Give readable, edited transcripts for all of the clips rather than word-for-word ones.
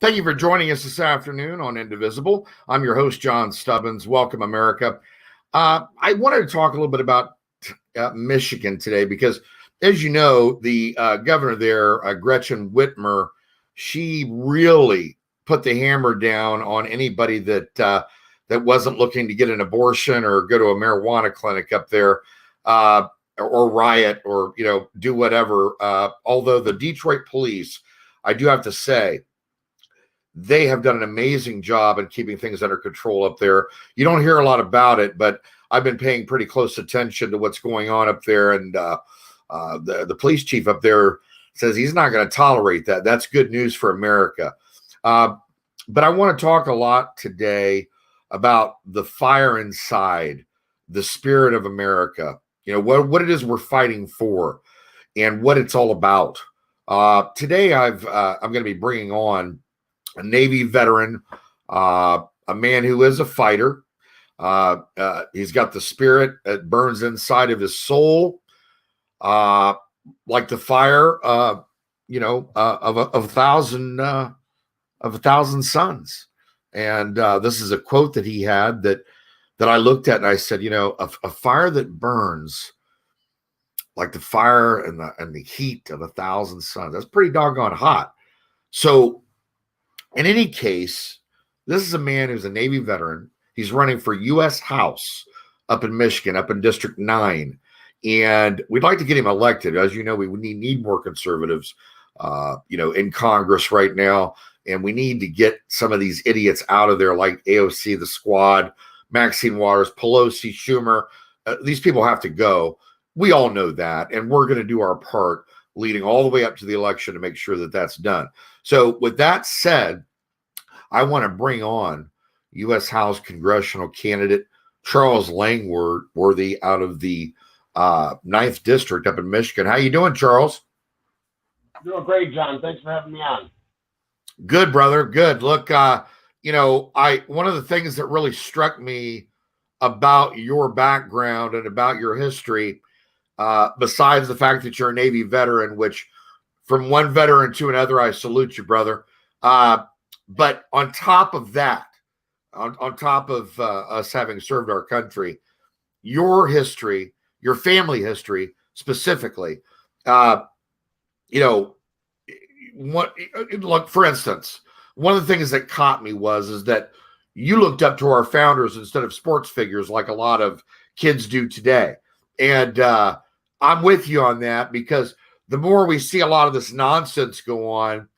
Thank you for joining us this afternoon on Indivisible. I'm your host, John Stubbins. Welcome, America. I wanted to talk a little bit about Michigan today because, as you know, the governor there, Gretchen Whitmer, she really put the hammer down on anybody that wasn't looking to get an abortion or go to a marijuana clinic up there, or riot or do whatever. Although the Detroit police, I do have to say, they have done an amazing job in keeping things under control up there. You don't hear a lot about it, but I've been paying pretty close attention to what's going on up there. And the police chief up there says he's not going to tolerate that. That's good news for America. But I want to talk a lot today about the fire inside, the spirit of America, what it is we're fighting for and what it's all about. Today, I'm going to be bringing on a Navy veteran, a man who is a fighter. He's got the spirit that burns inside of his soul, like the fire, of a thousand suns. And this is a quote that he had that I looked at and I said, a fire that burns like the fire and the heat of 1,000 suns. That's pretty doggone hot. So, in any case, this is a man who's a Navy veteran. He's running for U.S. House up in Michigan, up in District 9. And we'd like to get him elected. As you know, we need more conservatives, in Congress right now. And we need to get some of these idiots out of there like AOC, the Squad, Maxine Waters, Pelosi, Schumer. These people have to go. We all know that. And we're going to do our part leading all the way up to the election to make sure that that's done. So with that said, I want to bring on U.S. House congressional candidate Charles Langworthy out of the 9th District up in Michigan. How you doing, Charles? Doing great, John. Thanks for having me on. Good, brother. Good. Look, one of the things that really struck me about your background and about your history, besides the fact that you're a Navy veteran, which from one veteran to another, I salute you, brother. But on top of that, on top of us having served our country, your history, your family history specifically, look, for instance, one of the things that caught me is that you looked up to our founders instead of sports figures like a lot of kids do today. And I'm with you on that because the more we see a lot of this nonsense go on,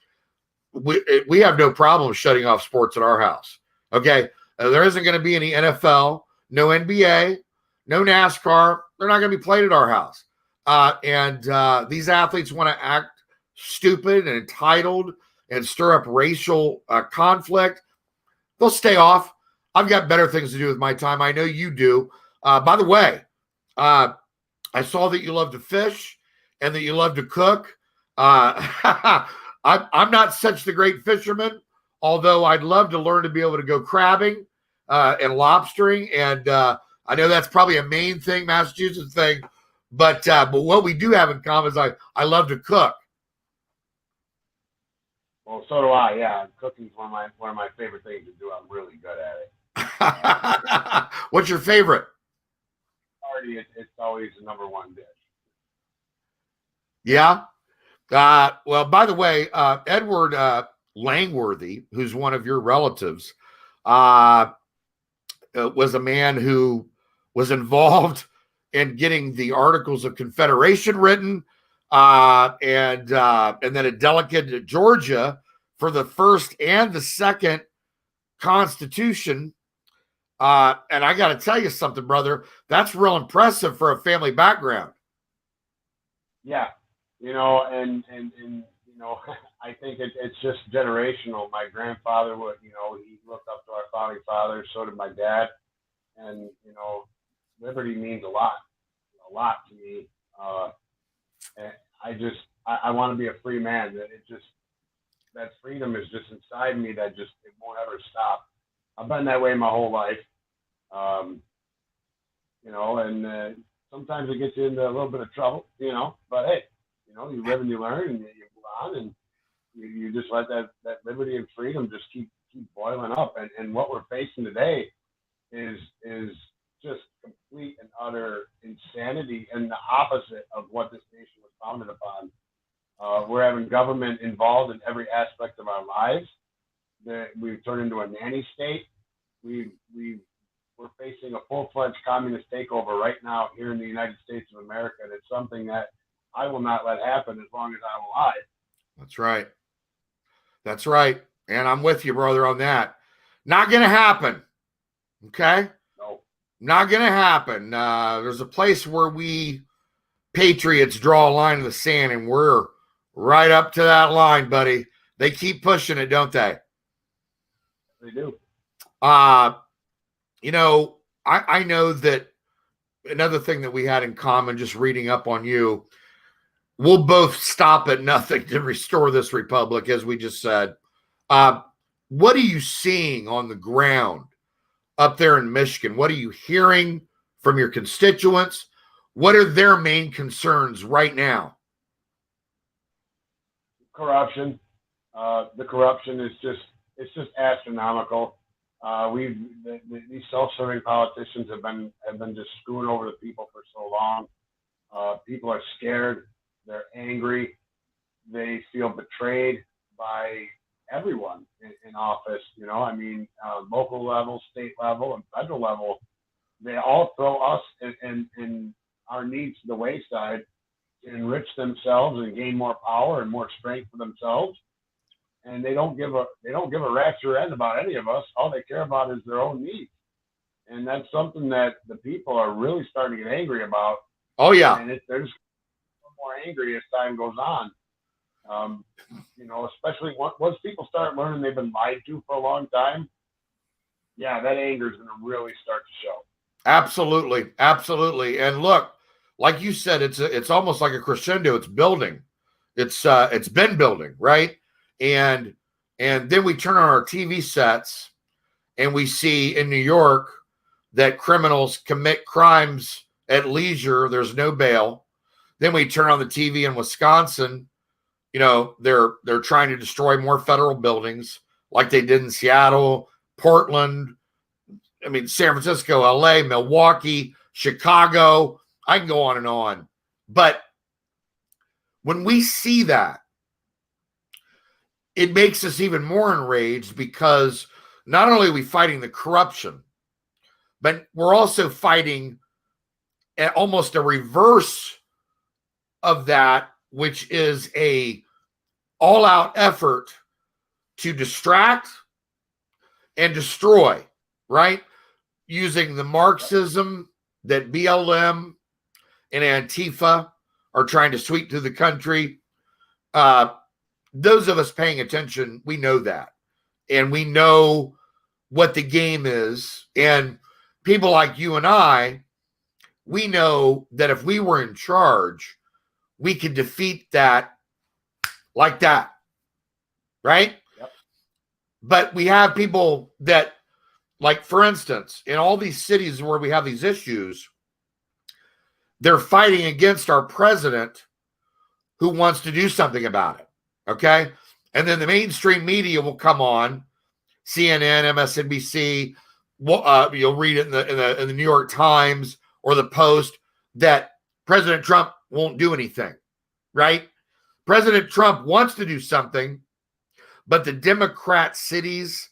we have no problem shutting off sports at our house. Okay. There isn't going to be any NFL, no NBA, no NASCAR. They're not going to be played at our house. And these athletes want to act stupid and entitled and stir up racial conflict. They'll stay off. I've got better things to do with my time. I know you do. By the way, I saw that you love to fish and that you love to cook. I'm not such the great fisherman, although I'd love to learn to be able to go crabbing and lobstering. And I know that's probably a Maine thing, Massachusetts thing. But what we do have in common is I love to cook. Well, so do I. Yeah, cooking's one of my favorite things to do. I'm really good at it. What's your favorite? It's always the number one dish. Yeah. Well, by the way, Edward Langworthy, who's one of your relatives, was a man who was involved in getting the Articles of Confederation written, and then a delegate to Georgia for the first and the second Constitution. And I got to tell you something, brother. That's real impressive for a family background. Yeah. I think it's just generational. My grandfather would, he looked up to our founding fathers. So did my dad. And, liberty means a lot to me. And I want to be a free man. That freedom is just inside me it won't ever stop. I've been that way my whole life. And sometimes it gets you into a little bit of trouble, but hey, you live and you learn and you move on and You just let that liberty and freedom just keep boiling up. And what we're facing today is just complete and utter insanity and the opposite of what this nation was founded upon. We're having government involved in every aspect of our lives. We've turned into a nanny state. We're facing a full-fledged communist takeover right now here in the United States of America, and it's something that I will not let happen as long as I'm alive. That's right. That's right. And I'm with you, brother, on that. Not going to happen. Okay? No. Not going to happen. There's a place where we patriots draw a line in the sand, and we're right up to that line, buddy. They keep pushing it, don't they? They do. You know, I know that another thing that we had in common, just reading up on you, we'll both stop at nothing to restore this republic, as we just said. What are you seeing on the ground up there in Michigan? What are you hearing from your constituents? What are their main concerns right now? Corruption. The corruption is just astronomical. These self-serving politicians have been just screwing over the people for so long. People are scared. They're angry. They feel betrayed by everyone in office. You know, I mean, local level, state level, and federal level. They all throw us and our needs to the wayside to enrich themselves and gain more power and more strength for themselves. And they don't give a rat's rear end about any of us. All they care about is their own needs. And that's something that the people are really starting to get angry about. Oh, yeah. And they're just more angry as time goes on. You know, especially once people start learning they've been lied to for a long time, yeah, that anger is going to really start to show. Absolutely. Absolutely. And look, like you said, it's almost like a crescendo. It's building. It's been building, right? And then we turn on our TV sets and we see in New York that criminals commit crimes at leisure. There's no bail. Then we turn on the TV in Wisconsin. You know, they're trying to destroy more federal buildings like they did in Seattle, Portland, I mean, San Francisco, LA, Milwaukee, Chicago. I can go on and on. But when we see that, it makes us even more enraged because not only are we fighting the corruption, but we're also fighting almost a reverse of that, which is a all-out effort to distract and destroy, right? Using the Marxism that BLM and Antifa are trying to sweep through the country. Those of us paying attention, we know that. And we know what the game is. And people like you and I, we know that if we were in charge, we could defeat that like that, right? Yep. But we have people that, like, for instance, in all these cities where we have these issues, they're fighting against our president who wants to do something about it, okay? And then the mainstream media will come on, CNN, MSNBC, you'll read it in the New York Times or the Post, that President Trump won't do anything, right? President Trump wants to do something, but the Democrat cities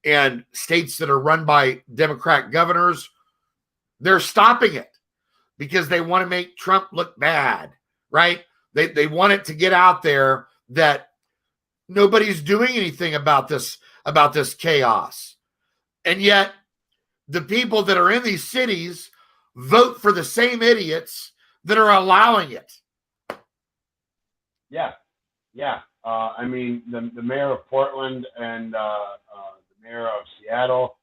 and states that are run by Democrat governors, they're stopping it because they want to make Trump look bad, right? They want it to get out there that nobody's doing anything about this chaos. And yet the people that are in these cities vote for the same idiots that are allowing it. Yeah. I mean, the mayor of Portland and the mayor of Seattle,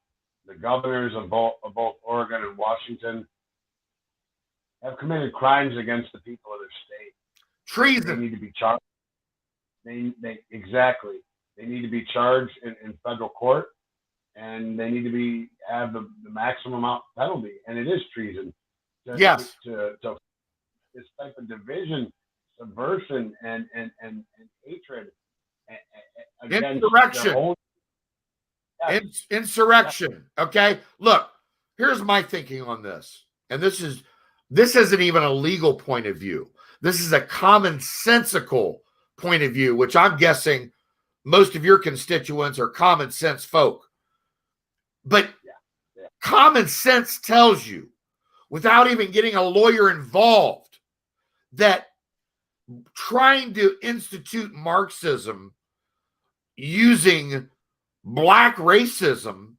the governors of both Oregon and Washington have committed crimes against the people of their state. Treason. They need to be charged. Exactly. They need to be charged in federal court, and they need to have the maximum amount penalty. And it is treason. Yes. To this type of division, subversion, and hatred against Insurrection. their own. Yes. Insurrection. Okay. Look, here's my thinking on this. And this isn't even a legal point of view. This is a commonsensical point of view, which I'm guessing most of your constituents are common sense folk. But common sense tells you, without even getting a lawyer involved, that trying to institute Marxism using black racism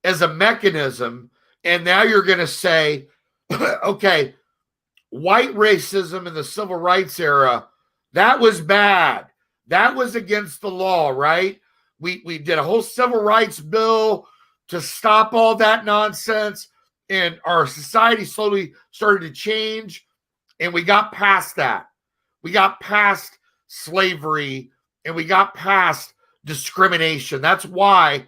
as a mechanism, and now you're going to say, okay, white racism in the civil rights era, that was bad. That was against the law, right? We did a whole civil rights bill to stop all that nonsense, and our society slowly started to change, and we got past that. We got past slavery, and we got past discrimination. That's why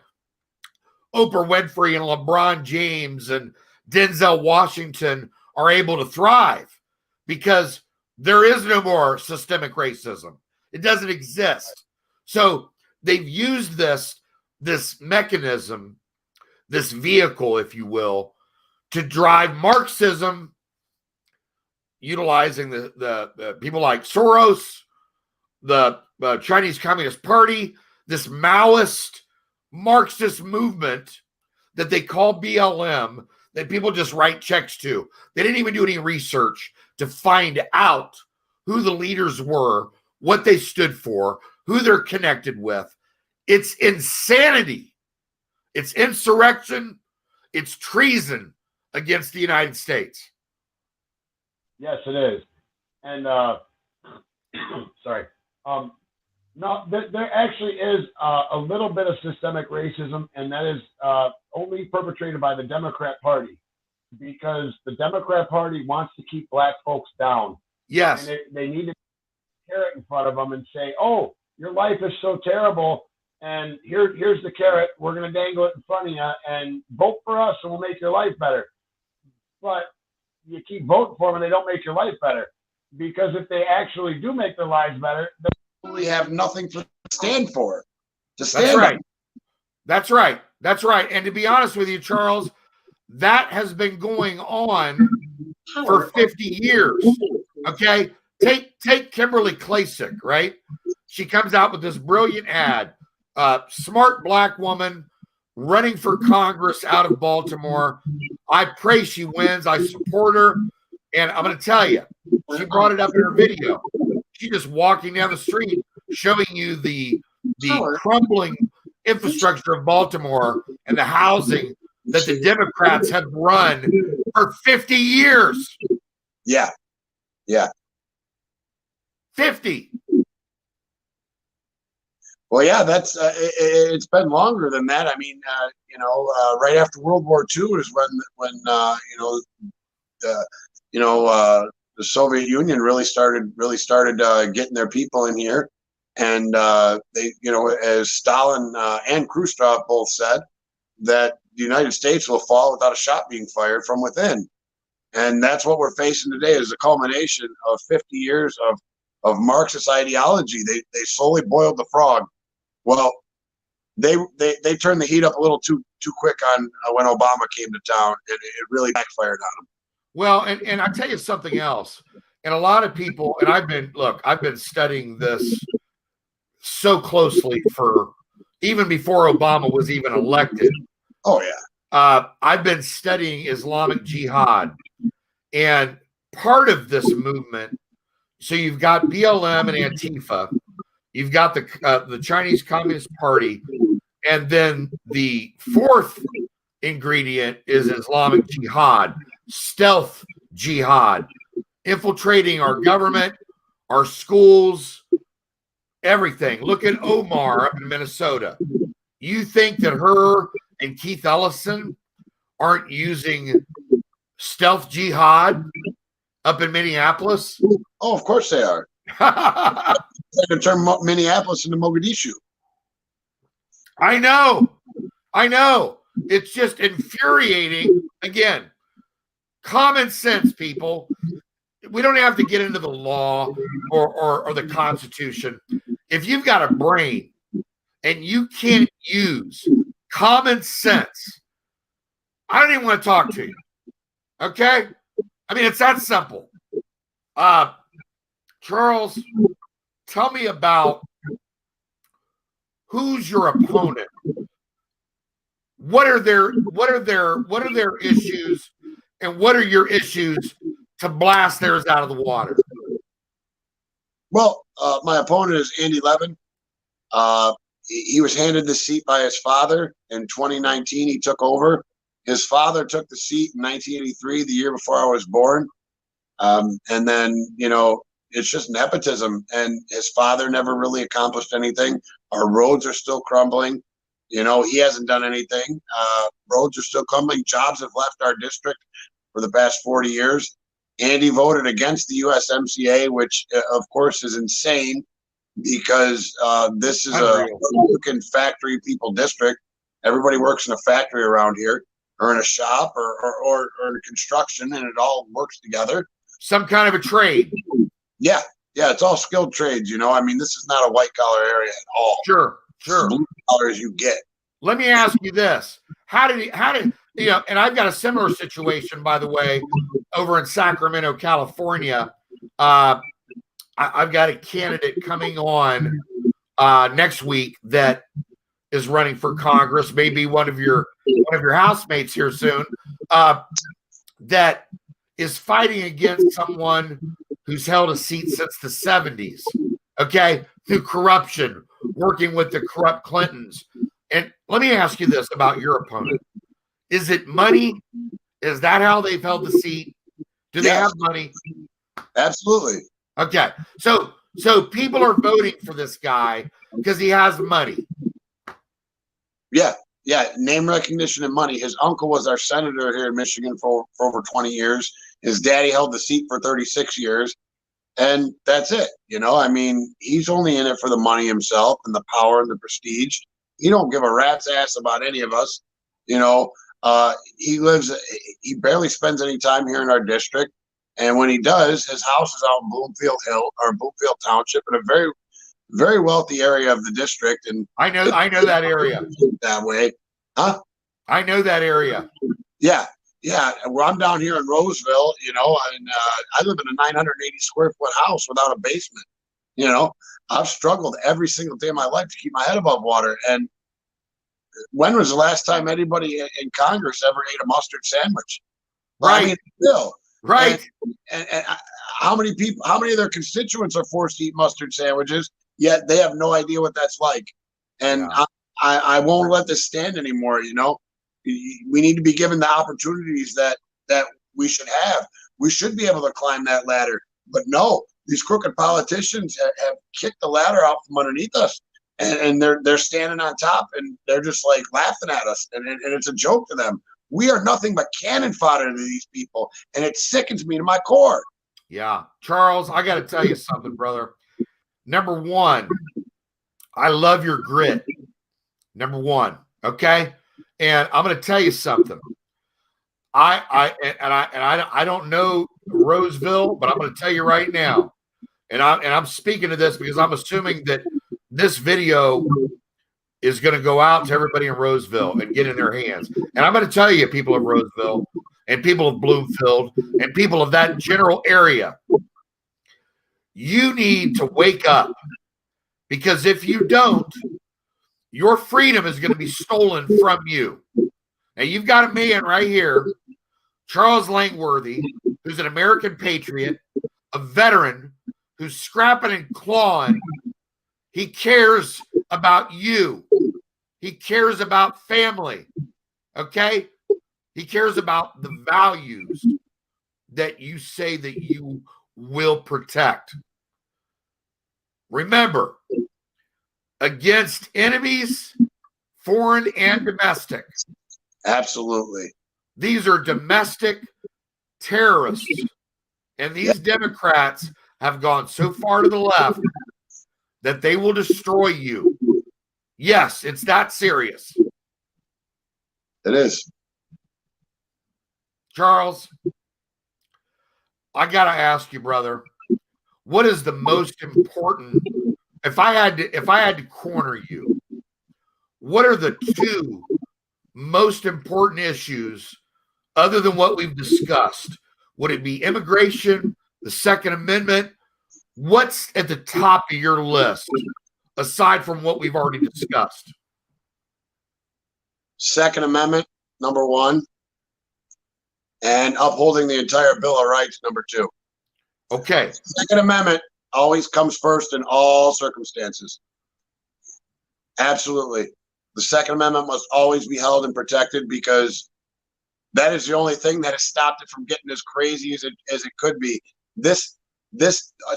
Oprah Winfrey and LeBron James and Denzel Washington are able to thrive, because there is no more systemic racism. It doesn't exist. So they've used this mechanism, this vehicle, if you will, to drive Marxism, utilizing the people like Soros, the Chinese Communist Party, this Maoist Marxist movement that they call BLM, that people just write checks to. They didn't even do any research to find out who the leaders were, what they stood for, who they're connected with. It's insanity. It's insurrection. It's treason against the United States. Yes, it is. And sorry. No, there actually is a little bit of systemic racism, and that is only perpetrated by the Democrat Party, because the Democrat Party wants to keep black folks down. Yes. And they need to carrot in front of them and say, oh, your life is so terrible, and here's the carrot. We're going to dangle it in front of you, and vote for us, and we'll make your life better. But you keep voting for them, and they don't make your life better. Because if they actually do make their lives better, we have nothing to stand for. That's right. That's right. That's right. And to be honest with you, Charles, that has been going on for 50 years. Okay. Take Kimberly Klasick, right? She comes out with this brilliant ad. Smart black woman running for Congress out of Baltimore. I pray she wins. I support her. And I'm going to tell you, she brought it up in her video. She's just walking down the street showing you the crumbling infrastructure of Baltimore and the housing that the Democrats have run for 50 years. Yeah. Yeah. 50. Well, yeah, that's it's been longer than that. I mean, right after World War II is when the Soviet Union really started getting their people in here, and they, as Stalin and Khrushchev both said, that the United States will fall without a shot being fired from within, and that's what we're facing today, is the culmination of 50 years of Marxist ideology. They slowly boiled the frog. Well, they turned the heat up a little too quick on when Obama came to town, and it really backfired on them. Well, and I'll tell you something else. And a lot of people, and I've been studying this so closely for even before Obama was even elected. Oh, yeah. I've been studying Islamic Jihad. And part of this movement, so you've got BLM and Antifa, you've got the Chinese Communist Party, and then the fourth ingredient is Islamic Jihad. Stealth jihad, infiltrating our government, our schools, everything. Look at Omar up in Minnesota. You think that her and Keith Ellison aren't using stealth jihad up in Minneapolis? Oh, of course they are. They can turn Minneapolis into Mogadishu. I know. It's just infuriating. Again, common sense, people. We don't have to get into the law or the Constitution. if you've got a brain and you can't use common sense, I don't even want to talk to you. Okay? I mean, it's that simple. Charles, tell me about who's your opponent. What are their issues, and what are your issues to blast theirs out of the water? Well, my opponent is Andy Levin. He was handed the seat by his father in 2019. He took over. His father took the seat in 1983, the year before I was born. And then, it's just nepotism. And his father never really accomplished anything. Our roads are still crumbling. He hasn't done anything. Roads are still crumbling. Jobs have left our district for the past 40 years. Andy voted against the USMCA, which, of course, is insane because this is a Republican factory people district. Everybody works in a factory around here, or in a shop, or in construction, and it all works together. Some kind of a trade. Yeah, it's all skilled trades. I mean, this is not a white collar area at all. Sure. Blue collar as you get. Let me ask you this: How did and I've got a similar situation, by the way, over in Sacramento, California. I've got a candidate coming on next week that is running for Congress, maybe one of your housemates here soon, that is fighting against someone who's held a seat since the 70s, okay, through corruption, working with the corrupt Clintons. And let me ask you this about your opponent. Is it money? Is that how they've held the seat? Do they have money? Absolutely. Okay. So people are voting for this guy because he has money. Yeah. Name recognition and money. His uncle was our senator here in Michigan for over 20 years. His daddy held the seat for 36 years. And that's it. I mean, he's only in it for the money himself and the power and the prestige. He don't give a rat's ass about any of us. He barely spends any time here in our district. And when he does, his house is out in Bloomfield Township, in a very, very wealthy area of the district. And I know that area that way. Huh? I know that area. Yeah. Well, I'm down here in Roseville, and I live in a 980 square foot house without a basement. I've struggled every single day of my life to keep my head above water. And when was the last time anybody in Congress ever ate a mustard sandwich? Right. I mean, still. Right. And how many of their constituents are forced to eat mustard sandwiches, yet they have no idea what that's like. And I won't let this stand anymore. We need to be given the opportunities that we should have. We should be able to climb that ladder. But no, these crooked politicians have kicked the ladder out from underneath us. And they're standing on top, and they're just like laughing at us. And it's a joke to them. We are nothing but cannon fodder to these people, and it sickens me to my core. Yeah. Charles, I got to tell you something, brother. Number one, I love your grit. Number one, okay? And I'm going to tell you something. I don't know Roseville, but I'm going to tell you right now. And I'm speaking to this because I'm assuming that this video is going to go out to everybody in Roseville and get in their hands. And I'm going to tell you, people of Roseville and people of Bloomfield and people of that general area, you need to wake up, because if you don't, your freedom is going to be stolen from you. Now, you've got a man right here, Charles Langworthy, who's an American patriot, a veteran who's scrapping and clawing. He cares about you. He cares about family. Okay? He cares about the values that you say that you will protect. Remember, against enemies, foreign and domestic. Absolutely. These are domestic terrorists. And these Democrats have gone so far to the left that they will destroy you. Yes, it's that serious. It is. Charles, I got to ask you, brother, what is the most important if I had to corner you, what are the two most important issues other than what we've discussed? Would it be immigration, the Second Amendment? What's at the top of your list aside from what we've already discussed? Second Amendment, number one, and upholding the entire Bill of Rights, number two. Okay. Second Amendment always comes first in all circumstances. Absolutely. The Second Amendment must always be held and protected because that is the only thing that has stopped it from getting as crazy as it could be. This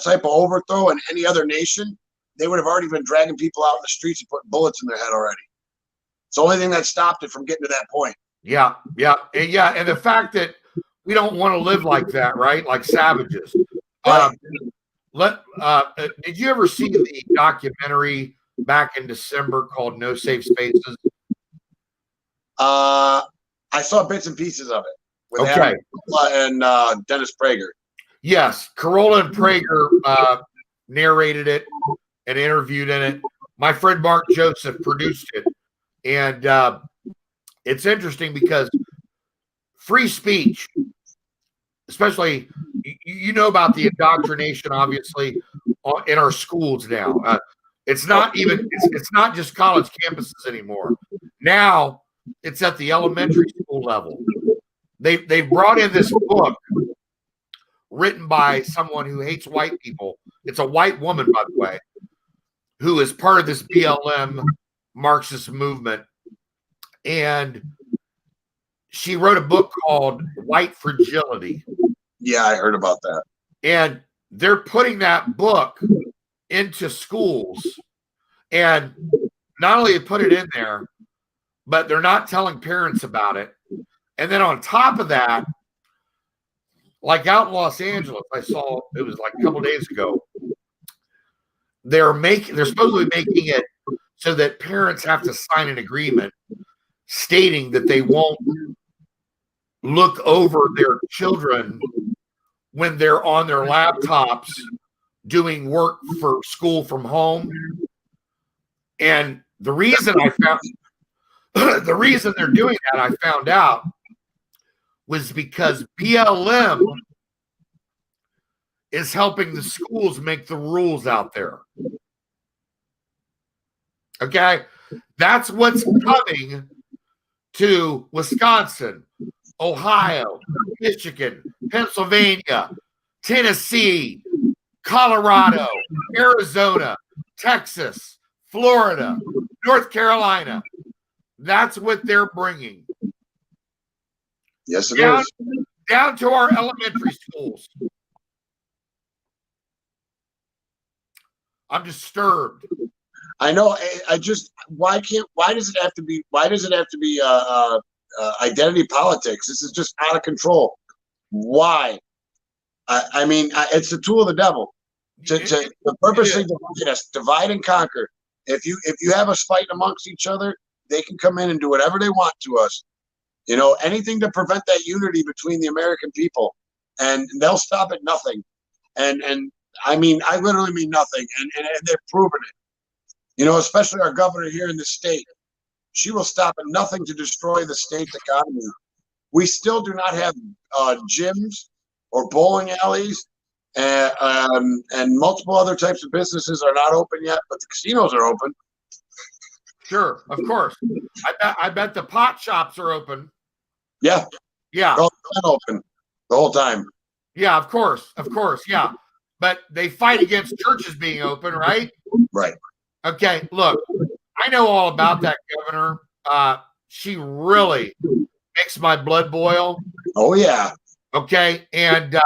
type of overthrow in any other nation, they would have already been dragging people out in the streets and putting bullets in their head already. It's the only thing that stopped it from getting to that point. Yeah. And the fact that we don't want to live like that, right? Like savages. Right. Did you ever see the documentary back in December called No Safe Spaces? I saw bits and pieces of it with Adam and Dennis Prager. Yes, Carolla and Prager narrated it and interviewed in it. My friend Mark Joseph produced it. And it's interesting because free speech, especially, you know about the indoctrination, obviously, in our schools now. It's not just college campuses anymore. Now it's at the elementary school level. They brought in this book written by someone who hates white people. It's a white woman, by the way, who is part of this BLM Marxist movement. And she wrote a book called White Fragility. Yeah, I heard about that. And they're putting that book into schools. And not only put it in there, but they're not telling parents about it. And then on top of that, like out in Los Angeles, I saw it was like a couple of days ago. They're supposedly making it so that parents have to sign an agreement stating that they won't look over their children when they're on their laptops doing work for school from home. And the reason they're doing that, I found out, was because BLM is helping the schools make the rules out there. Okay? That's what's coming to Wisconsin, Ohio, Michigan, Pennsylvania, Tennessee, Colorado, Arizona, Texas, Florida, North Carolina. That's what they're bringing. Yes, it is. Down to our elementary schools. I'm disturbed. I know. Why does it have to be identity politics? This is just out of control. Why? I mean, it's the tool of the devil to purposely divide us, divide and conquer. If you have us fighting amongst each other, they can come in and do whatever they want to us. You know, anything to prevent that unity between the American people, and they'll stop at nothing. And I mean, I literally mean nothing, and they're proving it. You know, especially our governor here in the state. She will stop at nothing to destroy the state's economy. We still do not have gyms or bowling alleys, and multiple other types of businesses are not open yet, but the casinos are open. Sure, of course. I bet the pot shops are open. Yeah. Yeah. They're all open the whole time. Yeah, of course. Yeah. But they fight against churches being open, right? Right. Okay, look, I know all about that governor. She really makes my blood boil. Oh, yeah. Okay, and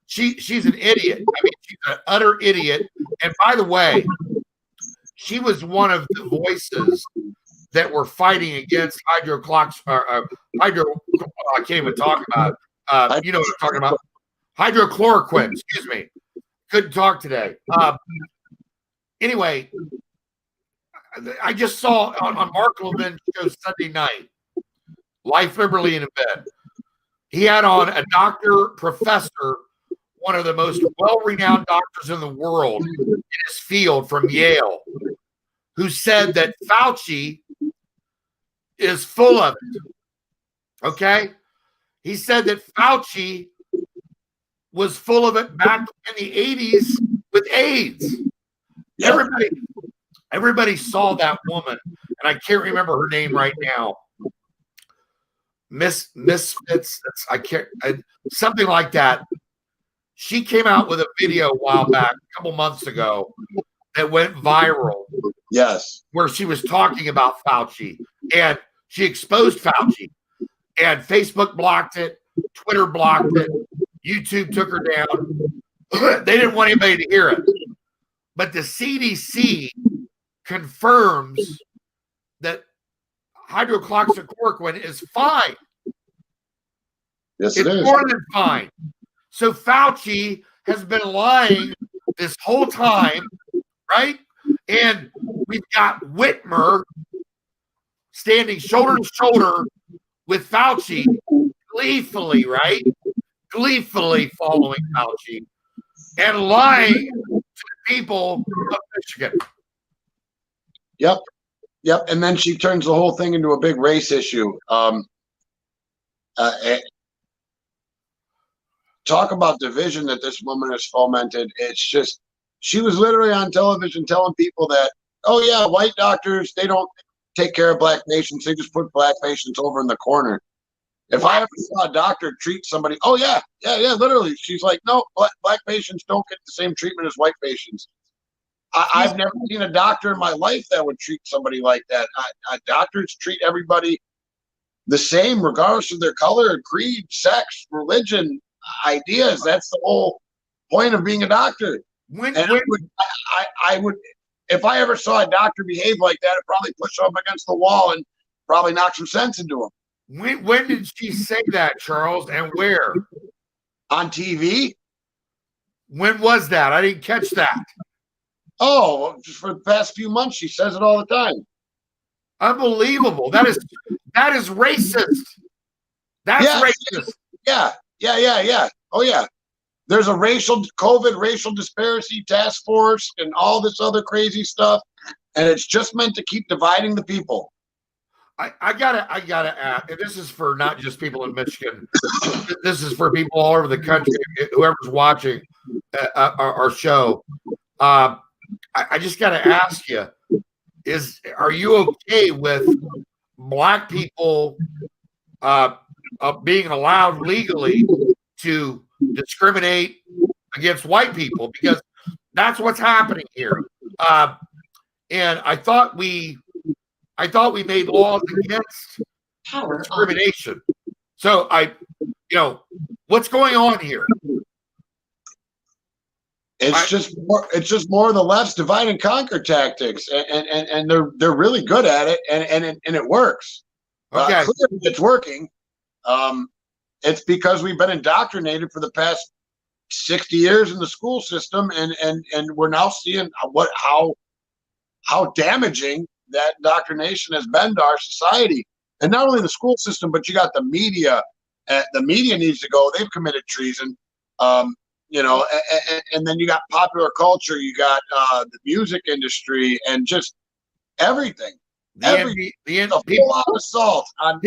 she's an idiot. I mean, she's an utter idiot. And by the way, she was one of the voices that were fighting against I can't even talk about. You know what I'm talking about? Hydrochloroquine. Excuse me. Couldn't talk today. Anyway, I just saw on Mark Levin's show Sunday night, Life, Liberty, and Event. He had on a doctor, professor, one of the most well-renowned doctors in the world, and Agnes Field from Yale, who said that Fauci is full of it. Okay? He said that Fauci was full of it back in the 80s with AIDS. Yep. Everybody saw that woman, and I can't remember her name right now. Miss Fitz, something like that. She came out with a video a while back, a couple months ago, that went viral. Yes. Where she was talking about Fauci, and she exposed Fauci, and Facebook blocked it, Twitter blocked it, YouTube took her down. They didn't want anybody to hear it. But the CDC confirms that hydroxychloroquine is fine. Yes, it's it is. more than fine. So Fauci has been lying this whole time, right? And we've got Whitmer standing shoulder to shoulder with Fauci, gleefully, right? Gleefully following Fauci and lying to the people of Michigan. Yep. And then she turns the whole thing into a big race issue. Talk about division that this woman has fomented. It's just, she was literally on television telling people that, oh yeah, white doctors, they don't take care of black patients. They just put black patients over in the corner. If I ever saw a doctor treat somebody, oh yeah, literally. She's like, no, black patients don't get the same treatment as white patients. I've never seen a doctor in my life that would treat somebody like that. Doctors treat everybody the same, regardless of their color, creed, sex, religion, ideas. That's the whole point of being a doctor. I would, if I ever saw a doctor behave like that, I'd probably push him up against the wall and probably knock some sense into him. When did she say that, Charles, and where? On TV. When was that? I didn't catch that. Oh, just for the past few months, she says it all the time. Unbelievable. That is racist. That's racist. Yeah. Oh yeah. There's a COVID racial disparity task force and all this other crazy stuff, and it's just meant to keep dividing the people. I gotta ask, and this is for not just people in Michigan. This is for people all over the country. Whoever's watching our show, I just gotta ask you: are you okay with black people being allowed legally to discriminate against white people? Because that's what's happening here. And I thought we made laws against discrimination. So what's going on here? It's just more of the left's divide and conquer tactics, and they're really good at it, and it works. Okay, clearly it's working. It's because we've been indoctrinated for the past 60 years in the school system, and we're now seeing how damaging that indoctrination has been to our society. And not only the school system, but you got the media. The media needs to go. They've committed treason. And then you got popular culture. You got the music industry, and just everything. A full lot of assault on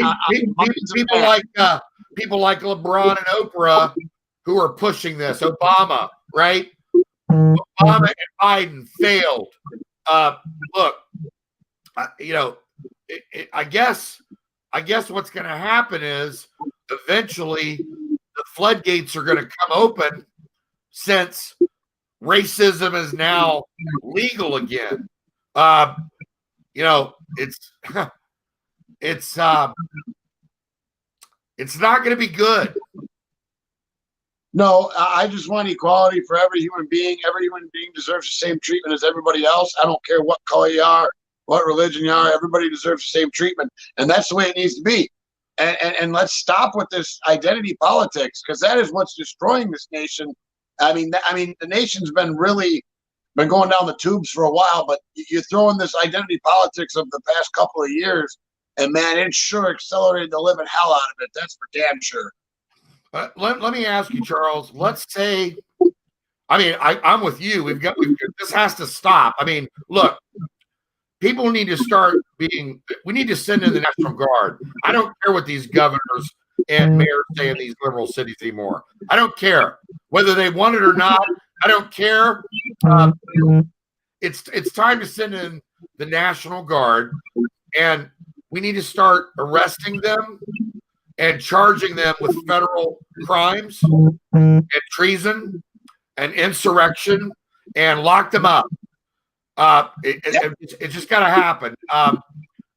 people like LeBron and Oprah who are pushing this. Obama, right? Obama and Biden failed. Look, I guess what's going to happen is eventually the floodgates are going to come open, since racism is now legal again. It's not going to be good. No, I just want equality for every human being. Every human being deserves the same treatment as everybody else. I don't care what color you are, what religion you are. Everybody deserves the same treatment, and that's the way it needs to be. And let's stop with this identity politics, because that is what's destroying this nation. I mean, the nation's been going down the tubes for a while, but you throw in this identity politics of the past couple of years, and man, it sure accelerated the living hell out of it. That's for damn sure. Let me ask you, Charles. Let's say I mean, I'm with you. This has to stop. I mean, look, people need to start being. We need to send in the National Guard. I don't care what these governors and mayors say in these liberal cities anymore. I don't care whether they want it or not. I don't care. It's time to send in the National Guard, and we need to start arresting them and charging them with federal crimes and treason and insurrection and lock them up. It just got to happen.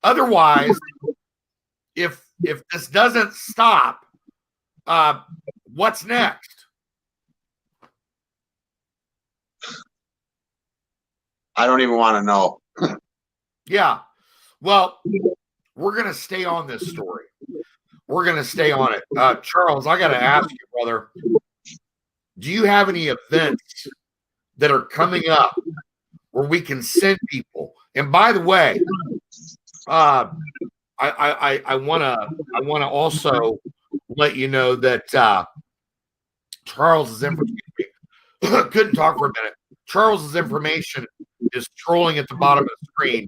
Otherwise, if this doesn't stop, what's next? I don't even want to know. Yeah. Well, we're going to stay on this story. We're going to stay on it. Charles, I got to ask you, brother, do you have any events that are coming up where we can send people? And by the way, I want to also let you know that Charles's information couldn't talk for a minute. Charles's information is scrolling at the bottom of the screen,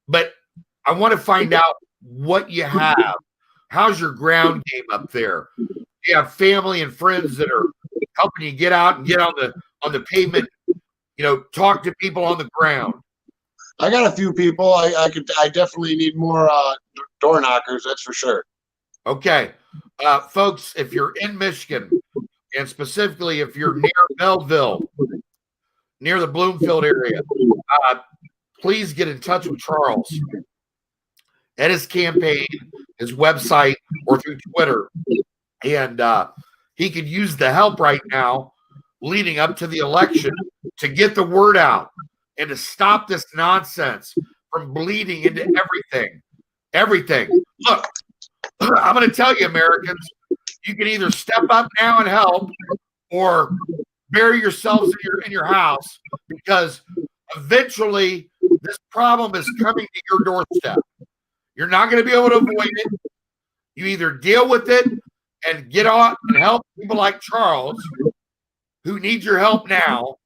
but I want to find out what you have. How's your ground game up there? Do you have family and friends that are helping you get out and get on the pavement? You know, talk to people on the ground. I got a few people. I definitely need more door knockers. That's for sure. Okay, folks, if you're in Michigan, and specifically if you're near Belleville, near the Bloomfield area, please get in touch with Charles at his campaign, his website, or through Twitter. And he could use the help right now leading up to the election to get the word out and to stop this nonsense from bleeding into everything. Everything. Look, I'm going to tell you, Americans, you can either step up now and help or bury yourselves in your house, because eventually this problem is coming to your doorstep. You're not going to be able to avoid it. You either deal with it and get on and help people like Charles, who need your help now,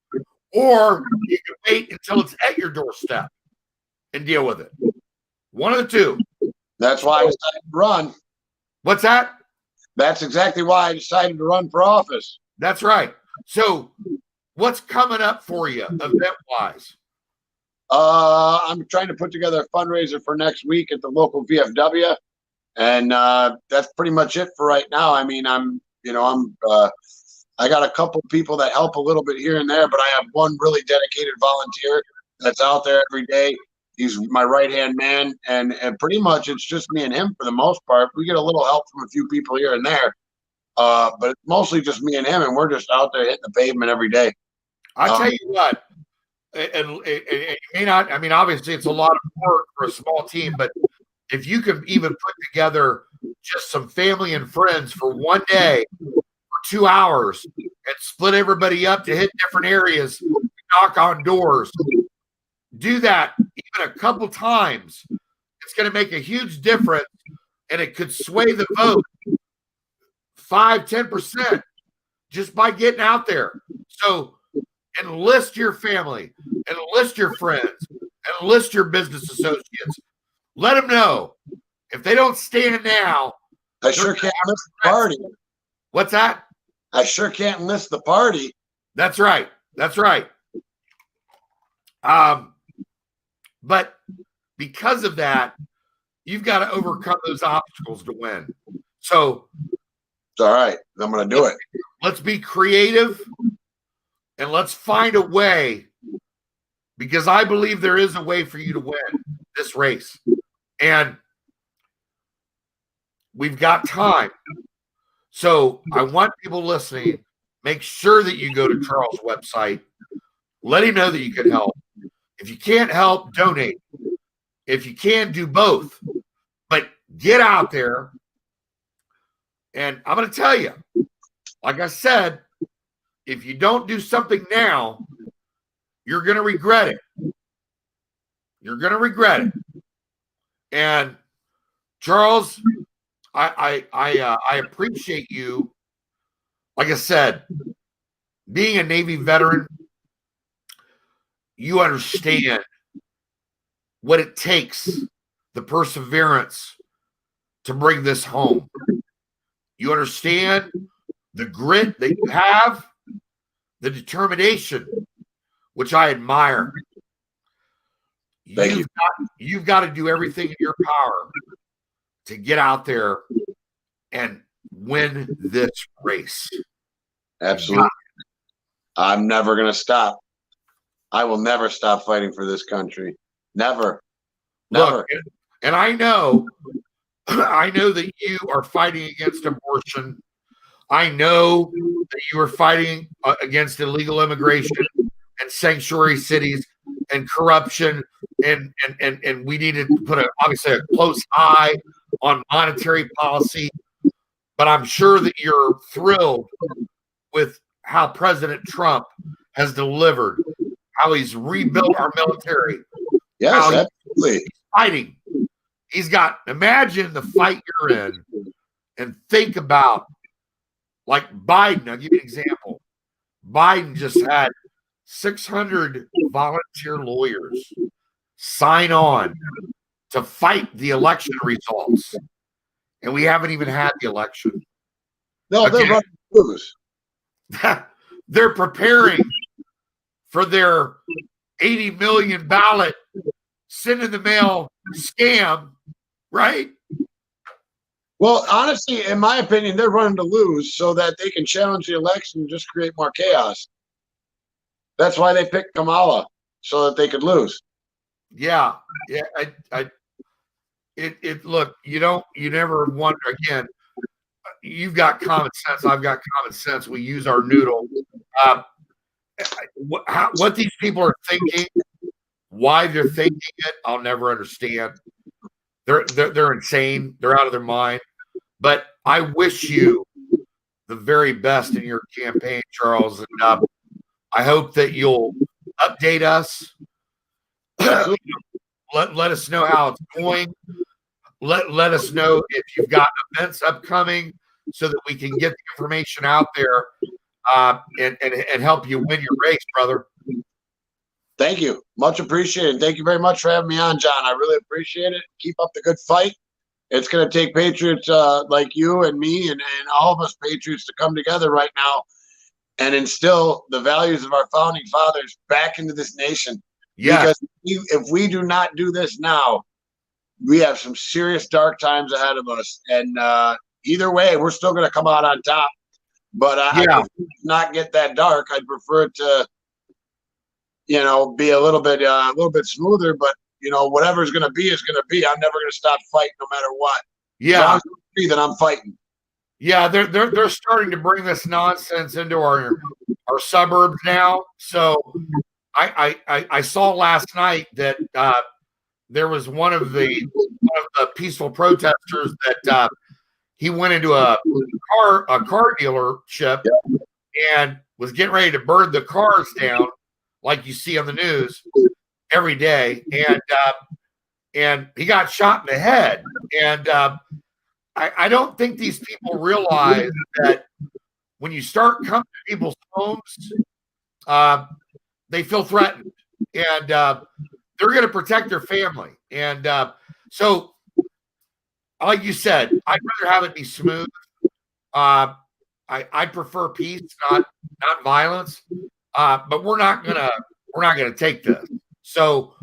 or you can wait until it's at your doorstep and deal with it. One of the two. That's why I decided to run. What's that? That's exactly why I decided to run for office. That's right. So what's coming up for you event-wise? I'm trying to put together a fundraiser for next week at the local VFW, and that's pretty much it for right now. I mean, I got a couple people that help a little bit here and there, but I have one really dedicated volunteer that's out there every day. He's my right-hand man, and pretty much it's just me and him for the most part. We get a little help from a few people here and there, but it's mostly just me and him, and we're just out there hitting the pavement every day. I tell you what, and it may not, I mean, obviously it's a lot of work for a small team, but if you could even put together just some family and friends for one day, for 2 hours, and split everybody up to hit different areas, knock on doors, do that even a couple times, it's going to make a huge difference, and it could sway the vote 5-10% just by getting out there. So enlist your family, enlist your friends, enlist your business associates. Let them know if they don't stand now. I sure can't enlist the party. What's that? I sure can't enlist the party. That's right. That's right. But because of that, you've got to overcome those obstacles to win. So it's all right. I'm going to do it. Let's be creative and let's find a way, because I believe there is a way for you to win this race. And we've got time. So I want people listening, make sure that you go to Charles' website. Let him know that you can help. If you can't help, donate. If you can, do both. But get out there. And I'm going to tell you, like I said, if you don't do something now, you're going to regret it. You're going to regret it. And Charles, I appreciate you. Like I said, being a Navy veteran, you understand what it takes, the perseverance to bring this home. You understand the grit that you have, the determination, which I admire. You've got to do everything in your power to get out there and win this race. Absolutely. I'm never going to stop. I will never stop fighting for this country. Never. Never. Look, and I know that you are fighting against abortion. I know that you are fighting against illegal immigration and sanctuary cities and corruption, and we need to put obviously a close eye on monetary policy. But I'm sure that you're thrilled with how President Trump has delivered, how he's rebuilt our military. Yes, absolutely. He's fighting. Imagine the fight you're in, and think about, like Biden. I'll give you an example. Biden just had 600 volunteer lawyers sign on to fight the election results. And we haven't even had the election. No, they're running to lose. They're preparing for their 80 million ballot send in the mail scam, right? Well, honestly, in my opinion, they're running to lose so that they can challenge the election and just create more chaos. That's why they picked Kamala, so that they could lose. Yeah. Look, you never wonder again. You've got common sense. I've got common sense. We use our noodle. What these people are thinking, why they're thinking it, I'll never understand. They're insane. They're out of their mind. But I wish you the very best in your campaign, Charles. And I hope that you'll update us. Let us know how it's going. Let us know if you've got events upcoming so that we can get the information out there and help you win your race, brother. Thank you. Much appreciated. Thank you very much for having me on, John. I really appreciate it. Keep up the good fight. It's going to take patriots like you and me and all of us patriots to come together right now and instill the values of our founding fathers back into this nation. Yeah. Because if we do not do this now, we have some serious dark times ahead of us. And either way, we're still going to come out on top. But I prefer to not get that dark. I'd prefer it to, be a little bit smoother. But whatever's going to be is going to be. I'm never going to stop fighting, no matter what. Yeah, as long as I see that I'm fighting. Yeah, they're starting to bring this nonsense into our suburbs now. So I saw last night that there was one of the peaceful protesters that he went into a car dealership and was getting ready to burn the cars down, like you see on the news every day, and he got shot in the head. And I don't think these people realize that when you start coming to people's homes, they feel threatened, and they're going to protect their family. And so, like you said, I'd rather have it be smooth. I prefer peace, not violence. But we're not gonna take this. So,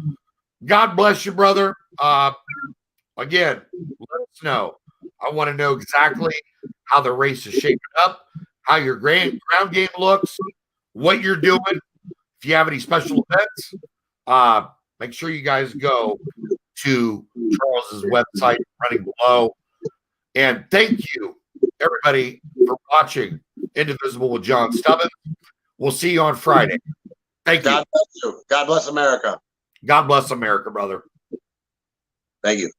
God bless you, brother. Again, let us know. I want to know exactly how the race is shaping up, how your ground game looks, what you're doing. If you have any special events, make sure you guys go to Charles's website running below. And thank you, everybody, for watching Indivisible with John Stubbins. We'll see you on Friday. Thank you. God bless you. God bless America. God bless America, brother. Thank you.